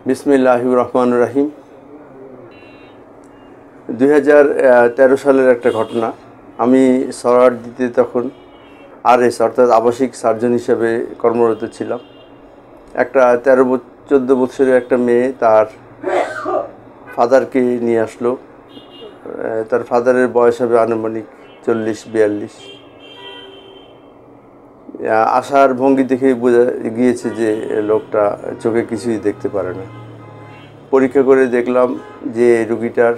বিসমিল্লাহির রহমানির রহিম। 2013 সালের একটা ঘটনা। আমি সরওয়ার্দীতে তখন আরএস অর্থাৎ আবাসিক সার্জন হিসেবে কর্মরত ছিলাম। একটা 13-14 বছরের একটা মেয়ে তার ফাদারকে নিয়ে আসলো। তার ফাদারের বয়স হবে আনুমানিক 40-42। আসার ভঙ্গি দেখে বোঝা গিয়েছে যে লোকটা চোখে কিছুই দেখতে পারে না। পরীক্ষা করে দেখলাম যে রোগীটার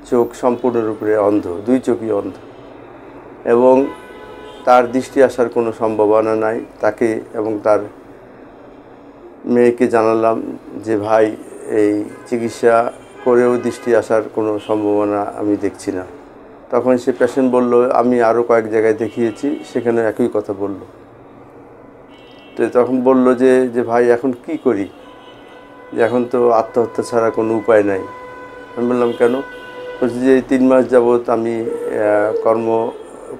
চোখ সম্পূর্ণরূপে অন্ধ, 2 চোখই অন্ধ, এবং তার দৃষ্টি আসার কোনো সম্ভাবনা নাই। তাকে এবং তার মেয়েকে জানালাম যে ভাই, এই চিকিৎসা করেও দৃষ্টি আসার কোনো সম্ভাবনা আমি দেখছি না। তখন সে পেশেন্ট বলল, আমি আরও কয়েক জায়গায় দেখিয়েছি, সেখানে একই কথা বলল। তো তখন বলল যে ভাই এখন কি করি, যে এখন তো আত্মহত্যা ছাড়া কোনো উপায় নাই। আমি বললাম কেন? বলছি যে 3 মাস যাবৎ আমি কর্ম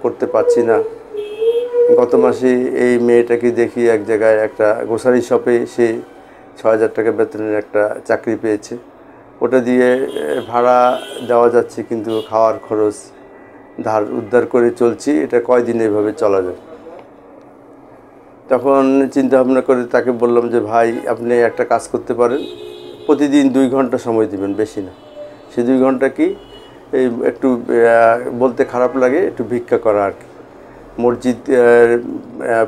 করতে পারছি না। গত মাসে এই মেয়েটাকে দেখি এক জায়গায় একটা গ্রোসারি শপে সে 6,000 টাকা বেতনের একটা চাকরি পেয়েছে। ওটা দিয়ে ভাড়া দেওয়া যাচ্ছে, কিন্তু খাওয়ার খরচ ধার উদ্ধার করে চলছি। এটা কয়দিন এভাবে চলা যায়? তখন চিন্তা ভাবনা করে তাকে বললাম যে ভাই, আপনি একটা কাজ করতে পারেন, প্রতিদিন 2 ঘন্টা সময় দিবেন, বেশি না। সে 2 ঘন্টা কি, এই একটু বলতে খারাপ লাগে, একটু ভিক্ষা করা আর কি। মসজিদ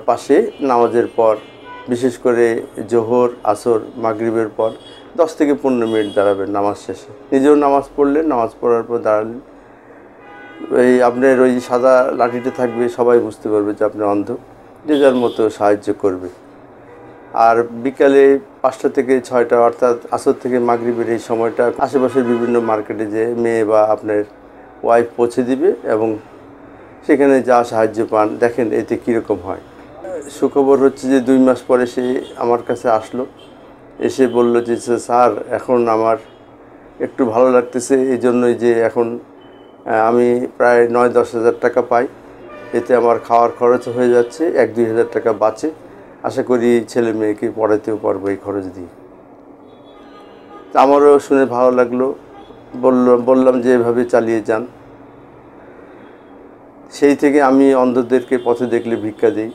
পাশে নামাজের পর, বিশেষ করে জোহর, আসর, মাগরিবের পর 10 থেকে 15 মিনিট দাঁড়াবেন নামাজ শেষে। নিজেও নামাজ পড়লেন, নামাজ পড়ার পর দাঁড়ালেন। এই আপনার ওই সাদা লাঠিটা থাকবে, সবাই বুঝতে পারবে যে আপনি অন্ধ, যে যার মতো সাহায্য করবে। আর বিকালে 5টা থেকে 6টা অর্থাৎ আসর থেকে মাগরিবের এই সময়টা আশেপাশের বিভিন্ন মার্কেটে যে মেয়ে বা আপনার ওয়াইফ পৌঁছে দিবে, এবং সেখানে যা সাহায্য পান দেখেন এতে কীরকম হয়। সুখবর হচ্ছে যে 2 মাস পরে সে আমার কাছে আসলো, এসে বলল যে স্যার, এখন আমার একটু ভালো লাগতেছে, এই জন্যই যে এখন আমি প্রায় 9-10 হাজার টাকা পাই। এতে আমার খাওয়ার খরচ হয়ে যাচ্ছে, 1-2 হাজার টাকা বাঁচে। আশা করি ছেলে মেয়েকে পড়াতেও পারবো এই খরচ দিয়ে। আমারও শুনে ভালো লাগলো। বললাম যে এভাবে চালিয়ে যান। সেই থেকে আমি অন্ধদেরকে পথে দেখলে ভিক্ষা দিই।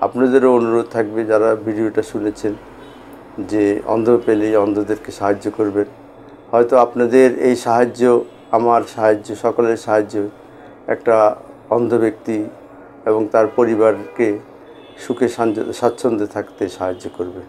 আপনাদেরও অনুরোধ থাকবে, যারা ভিডিওটা শুনেছেন, যে অন্ধ পেলেই অন্ধদেরকে সাহায্য করবেন। হয়তো আপনাদের এই সাহায্য, আমার সাহায্য, সকলের সাহায্য একটা অন্ধ ব্যক্তি এবং তার পরিবারকে সুখে স্বাচ্ছন্দ্যে থাকতে সাহায্য করবে।